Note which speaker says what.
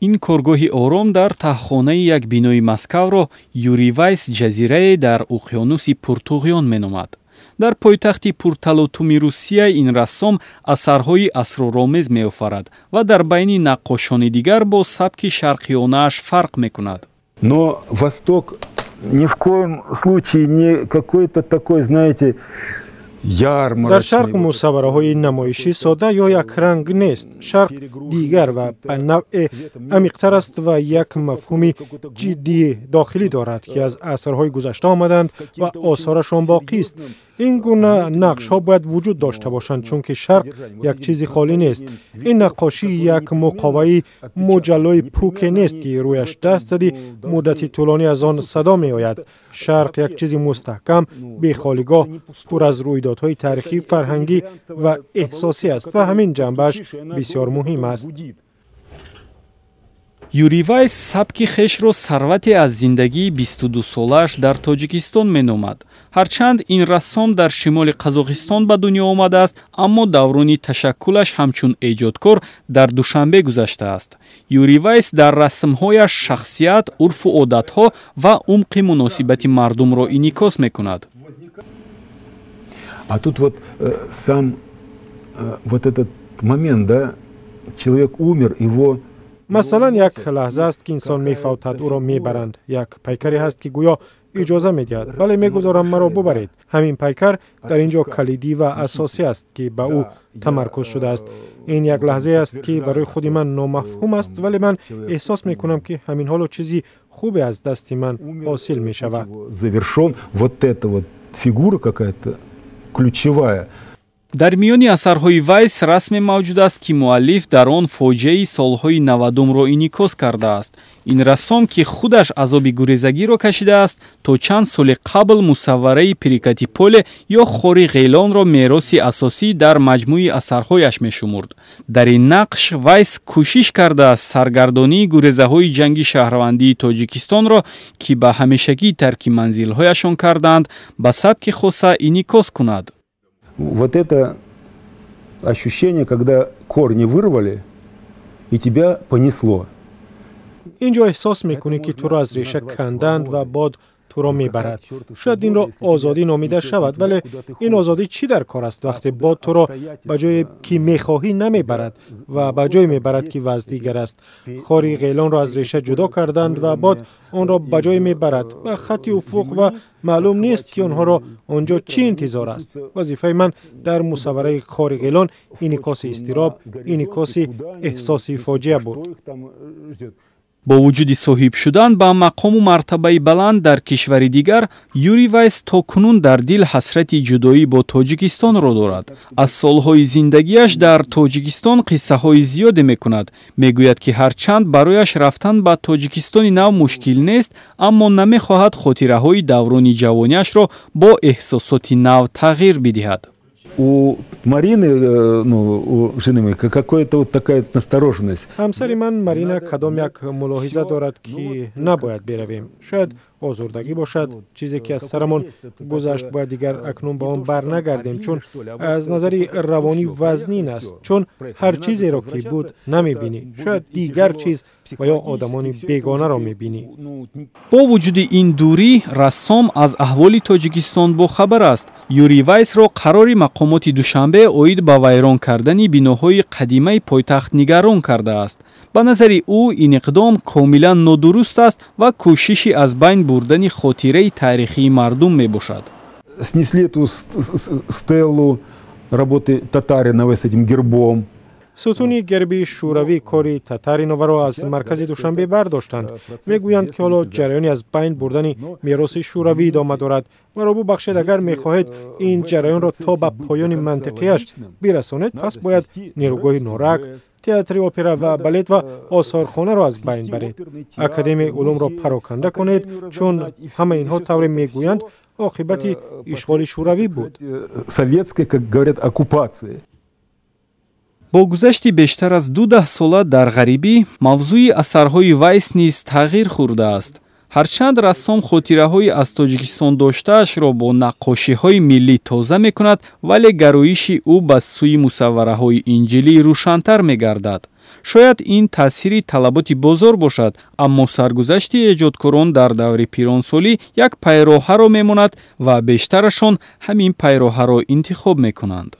Speaker 1: ин коргоҳи ором дар таҳхонаи як бинои Москавро Юрий Вайс ҷазирае дар уқёнуси Пуртуғён меномад. дар пойтахти пурталотуми Русия ин рассом асарҳои асроромез меофарад ва дар байни наққошони дигар бо сабки шарқиёнааш фарқ мекунад.
Speaker 2: Но Восток ни в коем случае не какой-то такой, знаете,
Speaker 3: дар шарқ мусаввараҳои намоишӣ сода ё якранг нест. Шарқ дигар ва ба навъе амиқтар аст ва як мафҳуми ҷиддии дохилӣ дорад, ки аз асрҳои гузашта омаданд ва осорашон боқист. ин гуна нақшҳо бояд вуҷуд дошта бошанд, чунки шарқ як чизи холӣ нест. ин наққошӣ як муқоваи муҷаллои пӯке нест, ки рӯяш даст зади муддати тӯлонӣ аз он садо меояд. шарқ як чизи мустаҳкам, бехолигоҳ, пур аз рӯйдодҳои таърихӣ, фарҳангӣ ва эҳсосӣ аст ва ҳамин ҷанбааш бисёр муҳим аст.
Speaker 1: Юрий Вайс сабки хешро сарвате аз зиндагии 22-солааш дар Тоҷикистон меномад. ҳарчанд ин рассом дар шимоли Қазоқистон ба дунё омадааст, аммо даврони ташаккулаш ҳамчун эҷодкор дар Душанбе гузаштааст. Юрий Вайс дар расмҳояш шахсият, урфу одатҳо ва умқи муносибати мардумро инъикос мекунад.
Speaker 2: А тут вот сам вот этот момент, да, человек умер, его
Speaker 3: масалан як лаҳза аст ки инсон мефавтад, ӯро мебаранд. як пайкаре ҳаст ки гӯё иҷоза медиҳад, вале мегузорам маро бубаред. ҳамин пайкар дар ин ҷо калидӣ ва асосӣ аст, ки ба ӯ тамаркуз шудааст. ин як лаҳзае аст ки барои худи ман номафҳум аст, вале ман эҳсос мекунам ки ҳамин ҳоло чизи хубе аз дасти ман ҳосил мешавад.
Speaker 2: Завершон вот эта вот фигура какая-то ключевая.
Speaker 1: дар миёни асарҳои Вайс расме мавҷуд аст, ки муаллиф дар он фоҷиаи солҳои 90-умро инъикос кардааст. ин рассом, ки худаш азоби гурезагиро кашидааст, то чанд соли қабл мусаввараи Перикати Поле ё Хори Ғелонро мероси асосӣ дар маҷмӯи асарҳояш мешумурд. дар ин нақш Вайс кӯшиш кардааст саргардонии гурезаҳои ҷанги шаҳрвандии Тоҷикистонро, ки ба ҳамешагӣ тарки манзилҳояшон карданд, ба сабки хоса инъикос кунад.
Speaker 2: Вот это ощущение, когда корни вырвали и тебя понесло.
Speaker 3: инҷо эҳсос мекунӣ ки туро аз реша канданд ва бод туро мебарад. шояд инро озодӣ номида шавад, вале ин озодӣ чӣ дар кор аст вақте бод туро ба ҷое ки мехоҳӣ намебарад ва ба ҷое мебарад ки ваздигар аст. Хори Ғелонро аз реша ҷудо карданд ва бод онро ба ҷое мебарад. ба хатти уфуқ ва маълум нест ки онҳоро онҷо чӣ интизор аст. вазифаи ман дар мусаввараи Хори Ғелон инъикоси изтироб, инъикоси эҳсоси фоҷиа буд.
Speaker 1: бо вуҷуди соҳиб шудан ба мақому мартабаи баланд дар кишвари дигар, Юрий Вайс то кунун дар дил ҳасрати ҷудоӣ бо Тоҷикистонро дорад. аз солҳои зиндагиаш дар Тоҷикистон қиссаҳои зиёде мекунад. мегӯяд ки ҳарчанд барояш рафтан ба Тоҷикистони нав мушкил нест, аммо намехоҳад хотираҳои даврони ҷавониашро бо эҳсосоти нав тағйир бидиҳад.
Speaker 2: У Марины, ну, у жены моей, какая-то вот такая настороженность.
Speaker 3: ҳамсари ман Марина кадом як мулоҳиза дорад, ки набояд беравем. шояд озурдагӣ бошад, чизе ки аз сарамон гузашт, бояд дигар акнун ба он барнагардем, чун аз назари равонӣ вазнин аст, чун ҳар чизеро ки буд намебинӣ. шояд дигар чиз ва ё одамони бегонаро мебинӣ.
Speaker 1: бо вуҷуди ин дурӣ, рассом аз аҳволи Тоҷикистон бохабар аст. Юрий Вайсро қарори мақомоти Душанбе оид ба вайрон кардани биноҳои қадимаи пойтахт нигарон кардааст. ба назари ӯ ин иқдом комилан нодуруст аст ва кӯшиши аз байн бурдани хотираи таърихии мардум мебошад.
Speaker 2: Снесли эту стеллу работы Татаринова с этим гербом.
Speaker 3: сутуни герби шӯравии кори Татаринованро аз маркази Душанбе бардоштанд. мегӯянд ки ҳоло ҷараёни аз байн бурдани мероси шӯравӣ идома дорад. маро бубахшед, агар мехоҳед ин ҷараёнро то ба поёни мантиқияш бирасонед, пас бояд нерӯгоҳи Норак, театри опера ва балет ва осорхонаро аз байн баред. академияи улумро пароканда кунед, чун ҳама инҳо тавре мегӯянд оқибати ишғоли шӯравӣ буд.
Speaker 2: Советская, как говорят, оккупация.
Speaker 1: бо гузашти бештар аз 12 сола дар ғарибӣ, мавзӯи асарҳои Вайс низ тағйир хӯрдааст. ҳарчанд рассом хотираҳои аз Тоҷикистон доштаашро бо наққошиҳои миллӣ тоза мекунад, вале гароиши ӯ ба сӯи мусаввараҳои инҷилӣ рӯшантар мегардад. шояд ин таъсири талаботи бозор бошад, аммо саргузашти эҷодкорон дар даври пиронсолӣ як пайроҳаро мемонад ва бештарашон ҳамин пайроҳаро интихоб мекунанд.